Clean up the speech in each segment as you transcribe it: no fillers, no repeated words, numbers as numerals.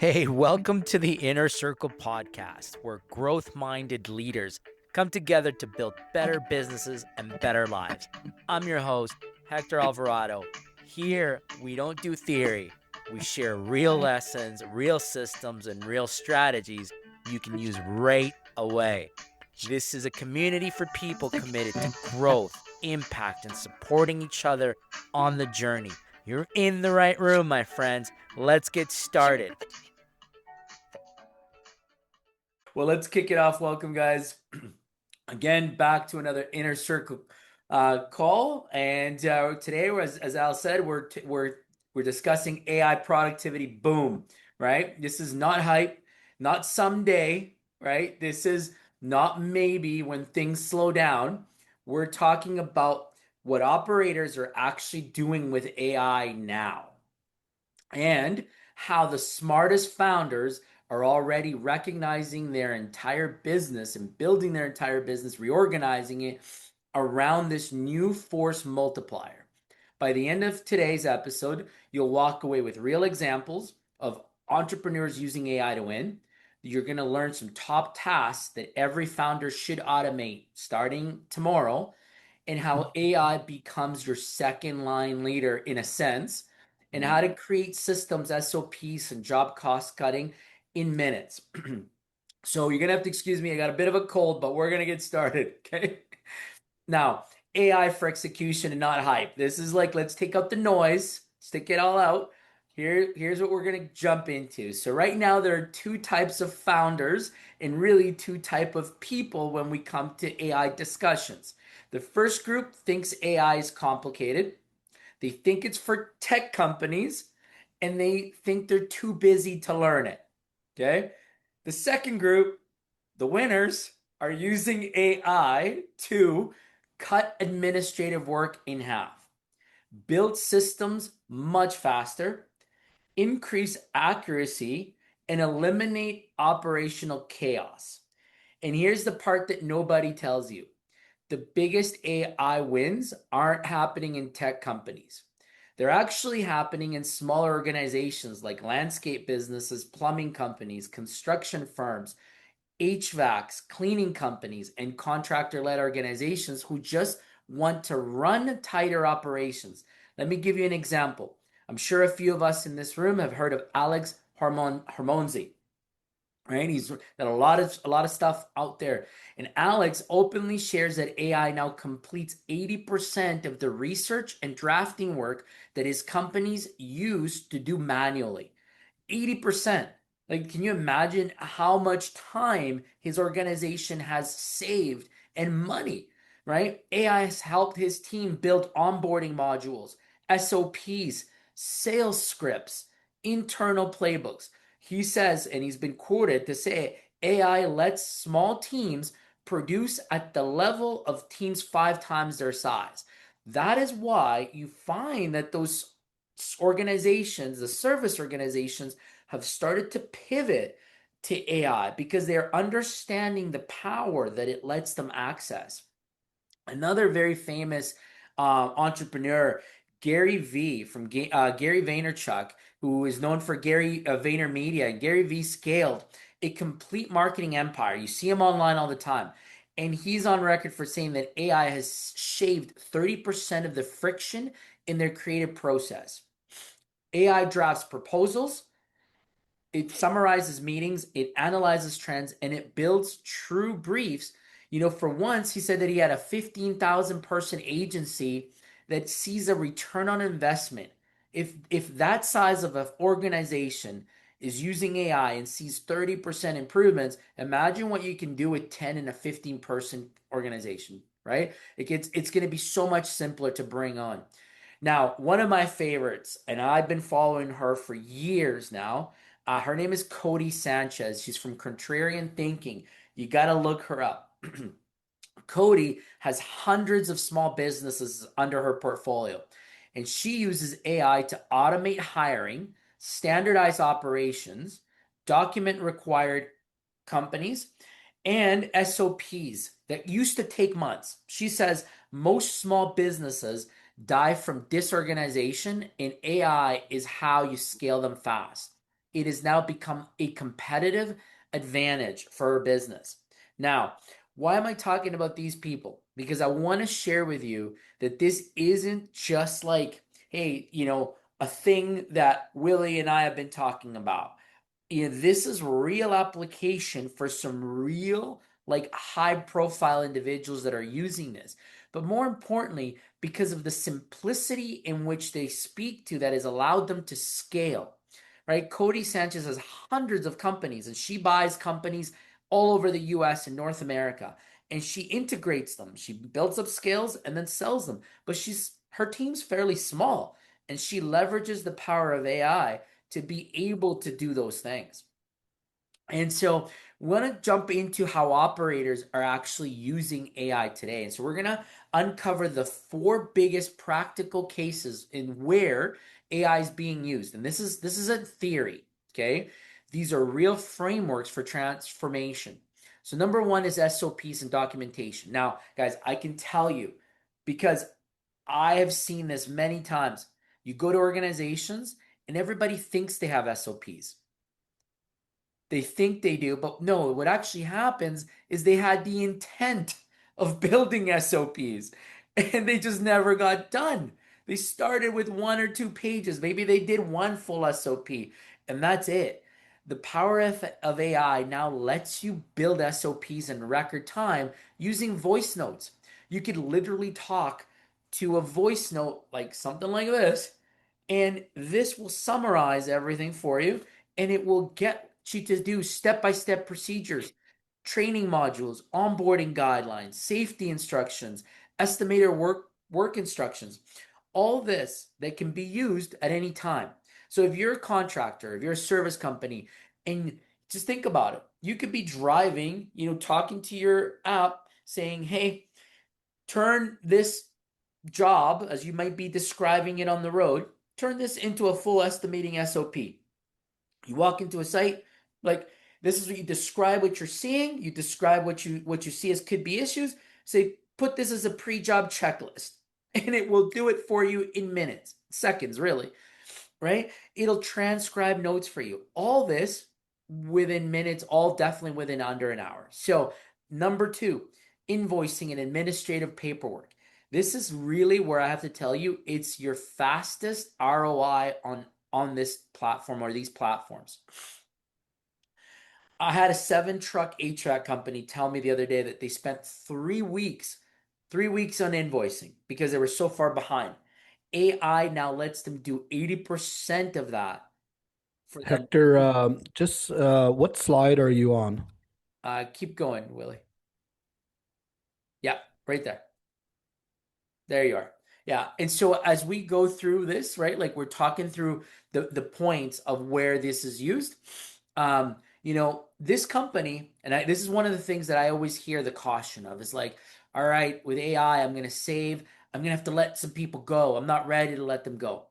Hey, welcome to the Inner Circle podcast, where growth minded leaders come together to build better businesses and better lives. I'm your host, Hector Alvarado. Here, we don't do theory, we share real lessons, real systems, and real strategies you can use right away. This is a community for people committed to growth, impact, and supporting each other on the journey. You're in the right room, my friends. Let's get started. Well, let's kick it off. Welcome, guys. Again, back to another Inner Circle call. And today, as Al said, we're discussing AI productivity boom. Right? This is not hype, not someday. Right? This is not maybe when things slow down. We're talking about what operators are actually doing with AI now, and how the smartest founders are already recognizing their entire business and building their entire business, reorganizing it around this new force multiplier. By the end of today's episode, you'll walk away with real examples of entrepreneurs using AI to win. You're going to learn some top tasks that every founder should automate starting tomorrow, and how AI becomes your second line leader in a sense, and how to create systems, SOPs, and job cost cutting in minutes. So you're going to have to excuse me. I got a bit of a cold, but we're going to get started. Okay. Now, AI for execution and not hype. This is like, let's take out the noise, stick it all out. Here's what we're going to jump into. So right now, there are two types of founders and really two type of people when we come to AI discussions. The first group thinks AI is complicated. They think it's for tech companies, and they think they're too busy to learn it. Okay. The second group, the winners, are using AI to cut administrative work in half, build systems much faster, increase accuracy, and eliminate operational chaos. And here's the part that nobody tells you. The biggest AI wins aren't happening in tech companies. They're actually happening in smaller organizations like landscape businesses, plumbing companies, construction firms, HVACs, cleaning companies, and contractor-led organizations who just want to run tighter operations. Let me give you an example. I'm sure a few of us in this room have heard of Alex Harmon, right? He's got a lot of stuff out there. And Alex openly shares that AI now completes 80% of the research and drafting work that his companies used to do manually. 80%. Like, can you imagine how much time his organization has saved and money, right? AI has helped his team build onboarding modules, SOPs, sales scripts, internal playbooks. He says, and he's been quoted to say, AI lets small teams produce at the level of teams 5 times their size. That is why you find that those organizations, the service organizations, have started to pivot to AI because they're understanding the power that it lets them access. Another very famous entrepreneur, Gary V from Gary Vaynerchuk, who is known for Gary VaynerMedia. Gary V scaled a complete marketing empire. You see him online all the time. And he's on record for saying that AI has shaved 30% of the friction in their creative process. AI drafts proposals, it summarizes meetings, it analyzes trends, and it builds true briefs. For once, he said that he had a 15,000 person agency that sees a return on investment. If that size of an organization is using AI and sees 30% improvements, imagine what you can do with 10 and a 15 person organization, right? It's going to be so much simpler to bring on. Now, one of my favorites, and I've been following her for years now. Her name is Cody Sanchez. She's from Contrarian Thinking. You got to look her up. Cody has hundreds of small businesses under her portfolio, and she uses AI to automate hiring, standardize operations, document required companies, and SOPs that used to take months. She says most small businesses die from disorganization, and AI is how you scale them fast. it has now become a competitive advantage for our business. Now, why am I talking about these people? Because I want to share with you that this isn't just like, hey, a thing that Willie and I have been talking about. This is real application for some real, like, high profile individuals that are using this. But more importantly, because of the simplicity in which they speak to, that has allowed them to scale, right? Cody Sanchez has hundreds of companies, and she buys companies all over the US and North America, and she integrates them. She builds up scales and then sells them. But her team's fairly small, and she leverages the power of AI to be able to do those things. And so we want to jump into how operators are actually using AI today. And so we're going to uncover the 4 biggest practical cases in where AI is being used. And this is a theory, okay? These are real frameworks for transformation. So number 1 is SOPs and documentation. Now, guys, I can tell you, because I have seen this many times. You go to organizations and everybody thinks they have SOPs. They think they do, but no, what actually happens is they had the intent of building SOPs and they just never got done. They started with 1 or 2 pages. Maybe they did one full SOP and that's it. The power of AI now lets you build SOPs in record time using voice notes. You could literally talk to a voice note like something like this, and this will summarize everything for you, and it will get you to do step-by-step procedures, training modules, onboarding guidelines, safety instructions, estimator work instructions, all this that can be used at any time. So if you're a contractor, if you're a service company, and just think about it, you could be driving, talking to your app saying, hey, turn this job, as you might be describing it on the road, turn this into a full estimating SOP. You walk into a site, like, this is what you describe what you're seeing. You describe what you see as could be issues. Say, put this as a pre-job checklist, and it will do it for you in minutes, seconds, really, right? It'll transcribe notes for you. All this within minutes, all definitely within under an hour. So number 2, invoicing and administrative paperwork. This is really where I have to tell you, it's your fastest ROI on this platform or these platforms. I had a 7-truck HVAC company tell me the other day that they spent 3 weeks on invoicing because they were so far behind. AI now lets them do 80% of that for them. Hector, just what slide are you on? Keep going, Willie. Yeah, right there. There you are. Yeah. And so as we go through this, right, like we're talking through the points of where this is used. This company, and this is one of the things that I always hear the caution of, is like, all right, with AI, I'm going to have to let some people go. I'm not ready to let them go.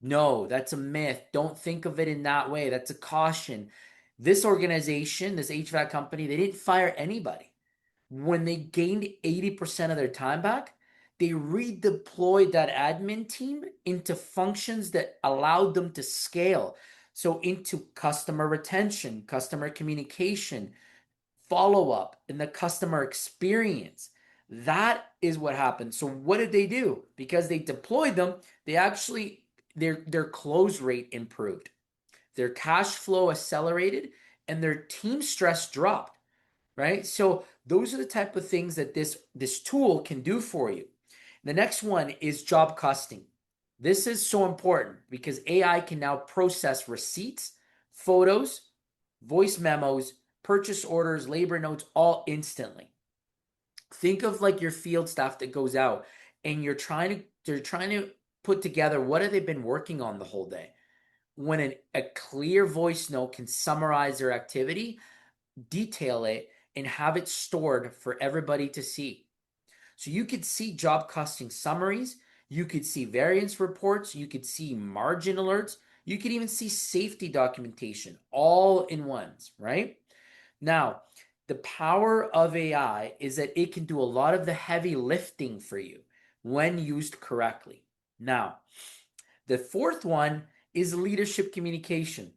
No, that's a myth. Don't think of it in that way. That's a caution. This organization, this HVAC company, they didn't fire anybody. When they gained 80% of their time back, they redeployed that admin team into functions that allowed them to scale. So into customer retention, customer communication, follow-up, and the customer experience. That is what happened. So what did they do? Because they deployed them, they actually, their close rate improved. Their cash flow accelerated and their team stress dropped, right? So those are the type of things that this tool can do for you. The next one is job costing. This is so important because AI can now process receipts, photos, voice memos, purchase orders, labor notes, all instantly. Think of like your field staff that goes out and they're trying to put together what have they been working on the whole day. When a clear voice note can summarize their activity, detail it, and have it stored for everybody to see. So you could see job costing summaries, you could see variance reports, you could see margin alerts, you could even see safety documentation all in ones, right? Now, the power of AI is that it can do a lot of the heavy lifting for you when used correctly. Now, the 4th one is leadership communication.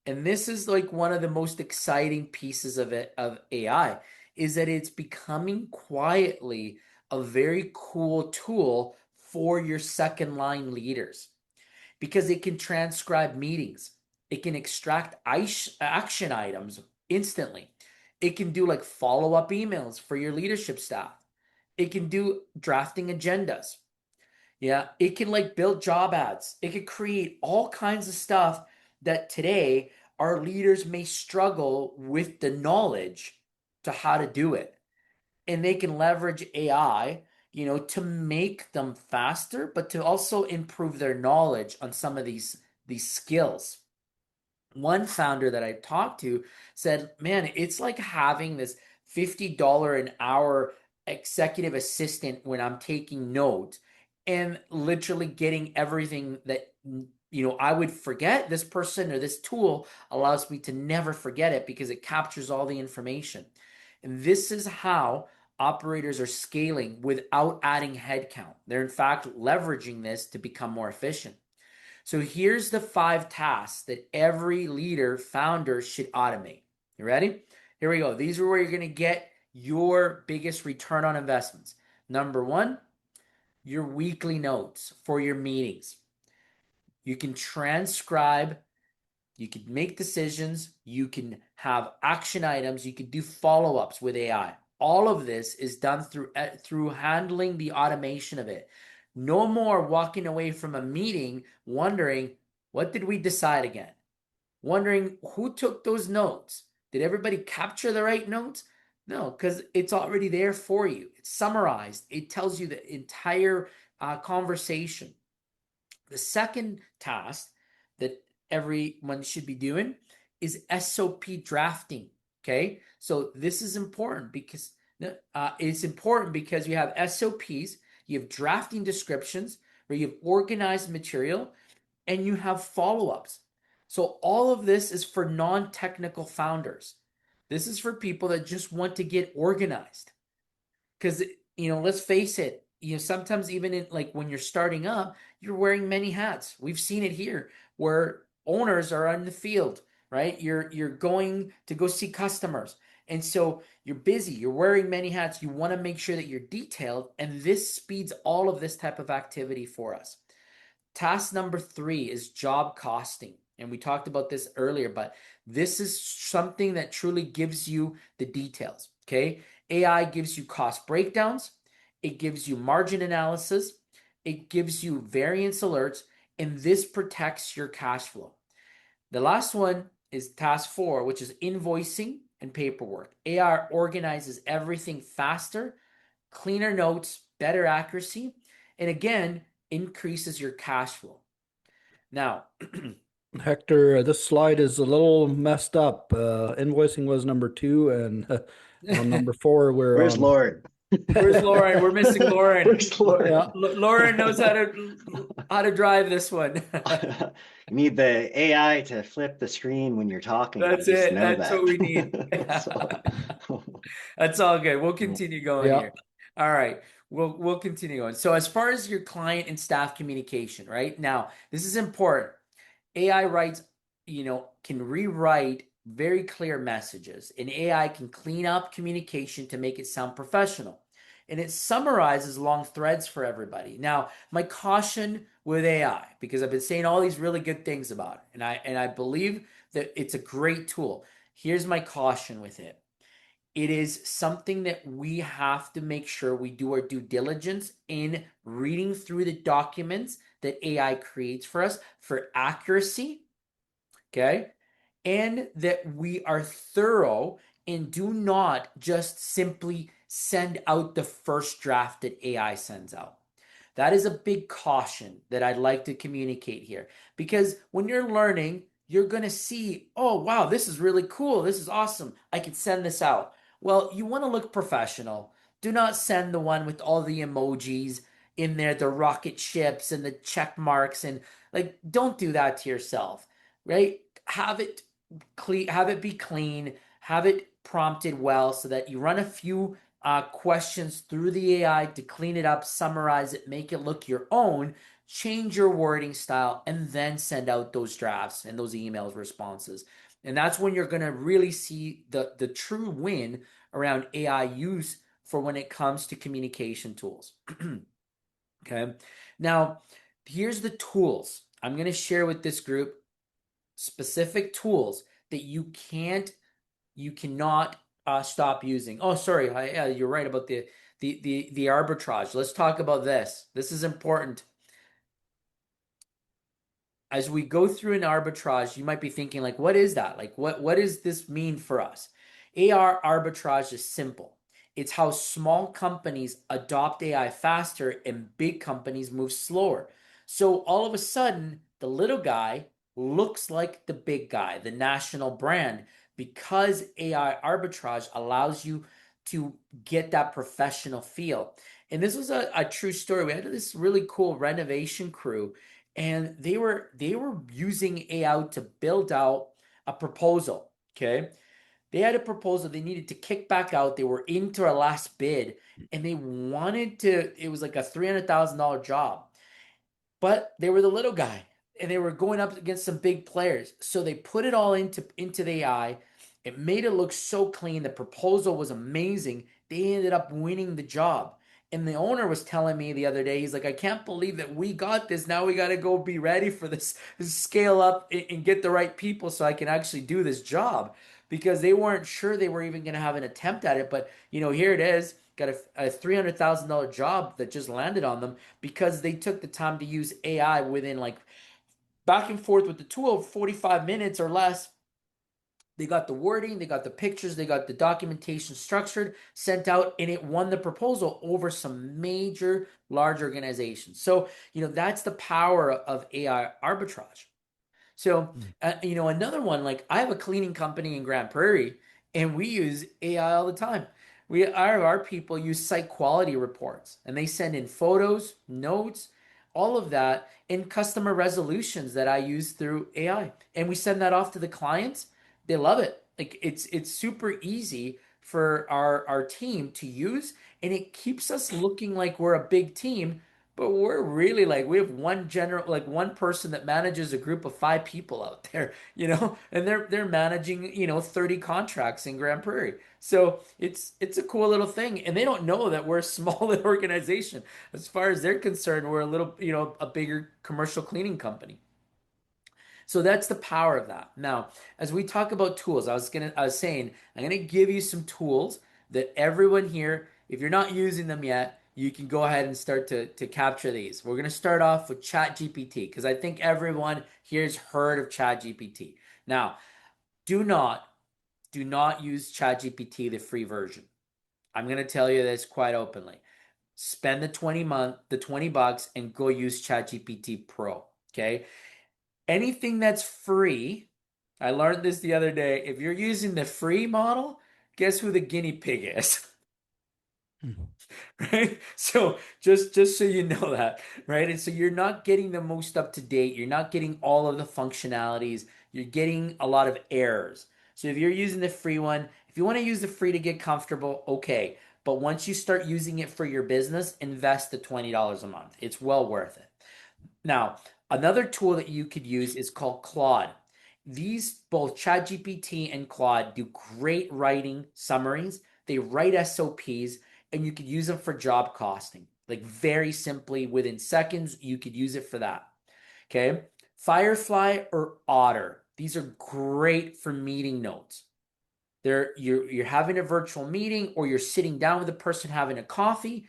And this is like one of the most exciting pieces of it, of AI, is that it's becoming quietly a very cool tool for your second line leaders because it can transcribe meetings. It can extract action items instantly. It can do like follow up emails for your leadership staff. It can do drafting agendas. Yeah, it can like build job ads. It could create all kinds of stuff that today our leaders may struggle with the knowledge to how to do it. And they can leverage AI, to make them faster, but to also improve their knowledge on some of these skills. One founder that I talked to said, "Man, it's like having this $50 an hour executive assistant when I'm taking notes and literally getting everything that I would forget. This person or this tool allows me to never forget it because it captures all the information." And this is how operators are scaling without adding headcount. They're in fact leveraging this to become more efficient. So here's the 5 tasks that every leader, founder should automate. You ready? Here we go. These are where you're going to get your biggest return on investments. Number 1, your weekly notes for your meetings. You can transcribe, you can make decisions, you can have action items, you can do follow-ups with AI. All of this is done through handling the automation of it. No more walking away from a meeting wondering, what did we decide again? Wondering who took those notes. Did everybody capture the right notes? No, because it's already there for you. It's summarized. It tells you the entire conversation. The second task that everyone should be doing is SOP drafting. Okay, so this is important because it's important because you have SOPs, you have drafting descriptions, where you have organized material, and you have follow-ups. So all of this is for non-technical founders. This is for people that just want to get organized. Because, let's face it, sometimes even in like when you're starting up, you're wearing many hats. We've seen it here where owners are in the field, right? You're going to go see customers. And so you're busy, you're wearing many hats. You want to make sure that you're detailed, and this speeds all of this type of activity for us. Task number 3 is job costing. And we talked about this earlier, but this is something that truly gives you the details. Okay. AI gives you cost breakdowns. It gives you margin analysis. It gives you variance alerts, and this protects your cash flow. The last one is task 4, which is invoicing and paperwork. AI organizes everything faster, cleaner notes, better accuracy, and again, increases your cash flow. Now, Hector, this slide is a little messed up. Invoicing was number 2, and on number 4, we're Where's on. Lauren? where's Lauren? We're missing Lauren. Where's Lauren? Yeah. Lauren knows how to drive this one. You need the AI to flip the screen when you're talking. That's Just it. know That's that. what we need. That's all good. We'll continue going Yeah. here. All right. We'll continue going. So as far as your client and staff communication, right? Now, this is important. AI writes, can rewrite very clear messages, and AI can clean up communication to make it sound professional. And it summarizes long threads for everybody. Now, my caution with AI, because I've been saying all these really good things about it, and I believe that it's a great tool. Here's my caution with it. It is something that we have to make sure we do our due diligence in reading through the documents that AI creates for us for accuracy, okay? And that we are thorough and do not just simply send out the first draft that AI sends out. That is a big caution that I'd like to communicate here, because when you're learning, you're going to see, oh, wow, this is really cool. This is awesome. I can send this out. Well, you want to look professional. Do not send the one with all the emojis in there, the rocket ships and the check marks, and like, don't do that to yourself, right? Have it clean, have it be clean, have it prompted well so that you run a few questions through the AI to clean it up, summarize it, make it look your own, change your wording style, and then send out those drafts and those emails responses. And that's when you're going to really see the true win around AI use for when it comes to communication tools. Okay. Now, here's the tools. I'm going to share with this group specific tools that you cannot stop using. Oh, sorry. Yeah, you're right about the arbitrage. Let's talk about this. This is important. As we go through an arbitrage, you might be thinking, like, what is that? Like, what does this mean for us? AR arbitrage is simple. It's how small companies adopt AI faster and big companies move slower. So all of a sudden, the little guy looks like the big guy, the national brand, because AI arbitrage allows you to get that professional feel. And this was a true story. We had this really cool renovation crew, and they were using AI to build out a proposal. Okay, they had a proposal they needed to kick back out. They were into our last bid, and they wanted to. It was like a $300,000 job, but they were the little guy, and they were going up against some big players. So they put it all into the AI. It made it look so clean. The proposal was amazing. They ended up winning the job. And the owner was telling me the other day, he's like, I can't believe that we got this. Now we got to go be ready for this scale up and get the right people so I can actually do this job, because they weren't sure they were even going to have an attempt at it. But, here it is. Got a $300,000 job that just landed on them because they took the time to use AI within, like, back and forth with the tool, 45 minutes or less. They got the wording, they got the pictures, they got the documentation structured, sent out, and it won the proposal over some major large organizations. So, that's the power of AI arbitrage. So, another one, like, I have a cleaning company in Grand Prairie, and we use AI all the time. Our people use site quality reports, and they send in photos, notes, all of that, and customer resolutions that I use through AI. And we send that off to the clients. They love it. Like, it's super easy for our team to use, and it keeps us looking like we're a big team, but we're really, like, we have one person that manages a group of 5 people out there, and they're managing, 30 contracts in Grand Prairie. So it's a cool little thing, and they don't know that we're a small little organization. As far as they're concerned, we're a little, a bigger commercial cleaning company. So that's the power of that. Now, as we talk about tools, I was saying I'm gonna give you some tools that everyone here, if you're not using them yet, you can go ahead and start to capture these. We're gonna start off with ChatGPT, because I think everyone here has heard of ChatGPT. Now, do not use ChatGPT, the free version. I'm gonna tell you this quite openly. Spend the 20 bucks and go use ChatGPT Pro. Okay. Anything that's free, I learned this the other day. If you're using the free model, guess who the guinea pig is? Right? So just so you know that, right? And so you're not getting the most up to date. You're not getting all of the functionalities. You're getting a lot of errors. So if you're using the free one, if you want to use the free to get comfortable, okay. But once you start using it for your business, invest the $20 a month. It's well worth it. Now, another tool that you could use is called Claude. These, both ChatGPT and Claude, do great writing summaries. They write SOPs, and you could use them for job costing. Like, very simply, within seconds, you could use it for that. Okay. Firefly or Otter. These are great for meeting notes. You're having a virtual meeting, or you're sitting down with a person having a coffee.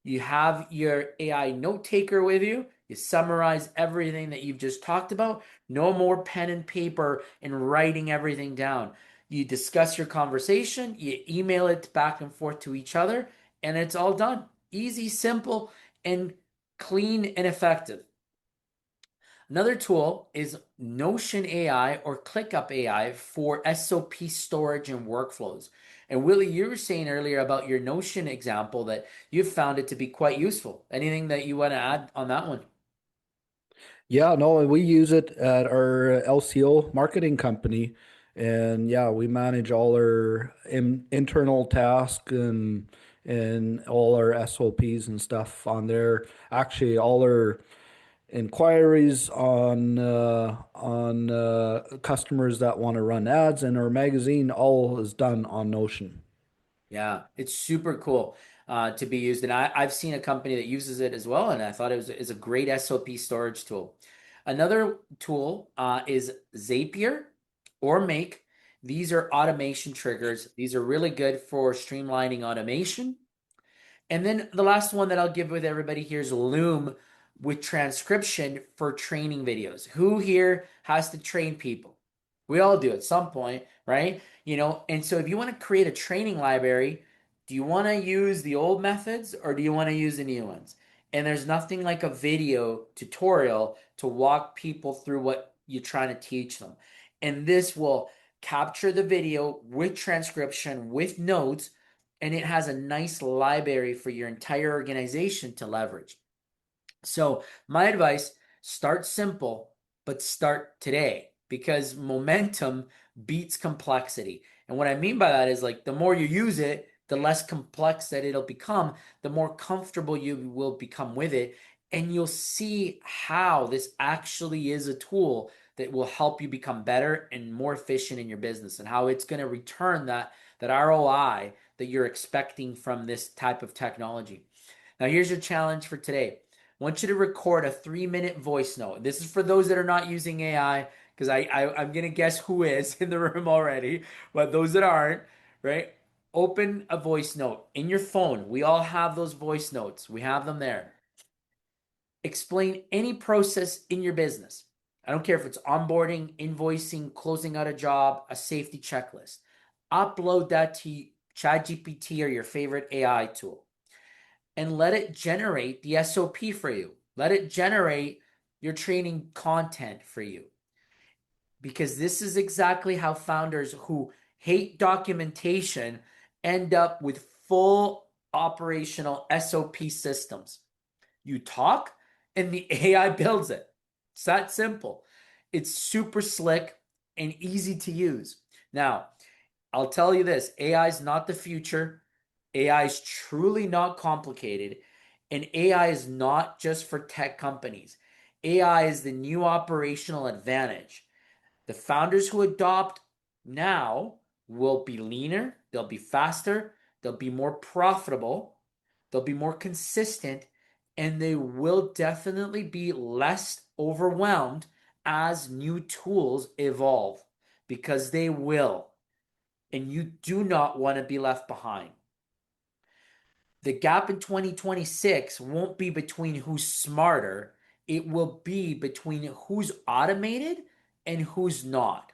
You have your AI note taker with you. You summarize everything that you've just talked about. No more pen and paper and writing everything down. You discuss your conversation, you email it back and forth to each other, and it's all done. Easy, simple, and clean and effective. Another tool is Notion AI or ClickUp AI for SOP storage and workflows. And Willie, you were saying earlier about your Notion example that you've found it to be quite useful. Anything that you want to add on that one? Yeah, no, we use it at our LCO marketing company. And yeah, we manage all our internal tasks and all our SOPs and stuff on there. Actually, all our inquiries on customers that want to run ads, and our magazine all is done on Notion. Yeah, it's super cool to be used. And I've seen a company that uses it as well, and I thought is a great SOP storage tool. Another tool is Zapier or Make. These are automation triggers. These are really good for streamlining automation. And then the last one that I'll give with everybody here is Loom with transcription for training videos. Who here has to train people? We all do at some point, right? And so if you want to create a training library, do you want to use the old methods or do you want to use the new ones? And there's nothing like a video tutorial to walk people through what you're trying to teach them. And this will capture the video with transcription, with notes, and it has a nice library for your entire organization to leverage. So my advice, start simple, but start today, because momentum beats complexity. And what I mean by that is, like, the more you use it, the less complex that it'll become, the more comfortable you will become with it. And you'll see how this actually is a tool that will help you become better and more efficient in your business, and how it's going to return that ROI that you're expecting from this type of technology. Now, here's your challenge for today. I want you to record a 3-minute voice note. This is for those that are not using AI, because I'm going to guess who is in the room already, but those that aren't, right? Open a voice note in your phone. We all have those voice notes. We have them there. Explain any process in your business. I don't care if it's onboarding, invoicing, closing out a job, a safety checklist. Upload that to ChatGPT or your favorite AI tool, and let it generate the SOP for you. Let it generate your training content for you. Because this is exactly how founders who hate documentation end up with full operational SOP systems. You talk and the AI builds it. It's that simple. It's super slick and easy to use. Now, I'll tell you this, AI is not the future. AI is truly not complicated. And AI is not just for tech companies. AI is the new operational advantage. The founders who adopt now will be leaner, they'll be faster, they'll be more profitable, they'll be more consistent, and they will definitely be less overwhelmed as new tools evolve, because they will. And you do not want to be left behind. The gap in 2026 won't be between who's smarter. It will be between who's automated and who's not.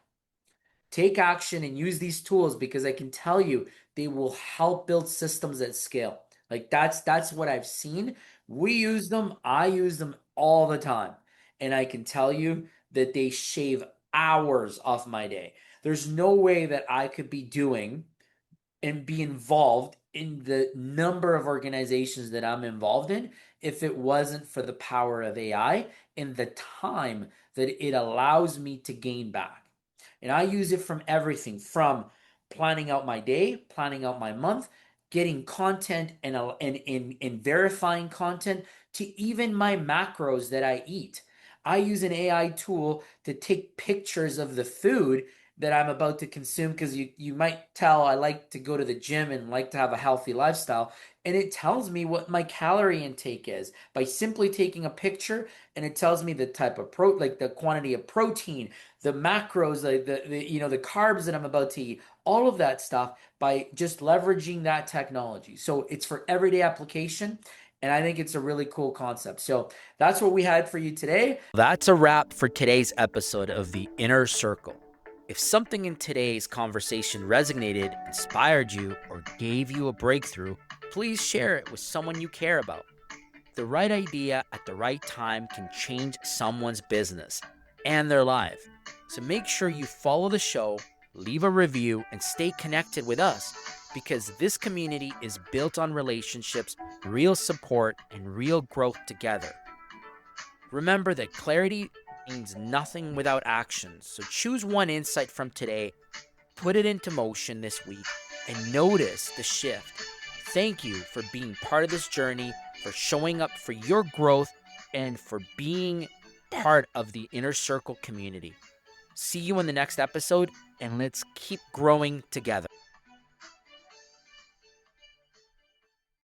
Take action and use these tools, because I can tell you they will help build systems at scale. Like, that's what I've seen. We use them. I use them all the time. And I can tell you that they shave hours off my day. There's no way that I could be doing and be involved in the number of organizations that I'm involved in if it wasn't for the power of AI and the time that it allows me to gain back. And I use it from everything from planning out my day, planning out my month, getting content and verifying content, to even my macros that I eat. I use an AI tool to take pictures of the food that I'm about to consume, because you might tell I like to go to the gym and like to have a healthy lifestyle, and it tells me what my calorie intake is by simply taking a picture, and it tells me the type of like the quantity of protein, the macros, the carbs that I'm about to eat, all of that stuff, by just leveraging that technology. So it's for everyday application. And I think it's a really cool concept. So that's what we had for you today. That's a wrap for today's episode of the Inner Circle. If something in today's conversation resonated, inspired you, or gave you a breakthrough, please share it with someone you care about. The right idea at the right time can change someone's business and their life. So make sure you follow the show, leave a review, and stay connected with us, because this community is built on relationships, real support, and real growth together. Remember that clarity means nothing without action. So choose one insight from today, put it into motion this week, and notice the shift. Thank you for being part of this journey, for showing up for your growth, and for being part of the Inner Circle community. See you in the next episode, and let's keep growing together.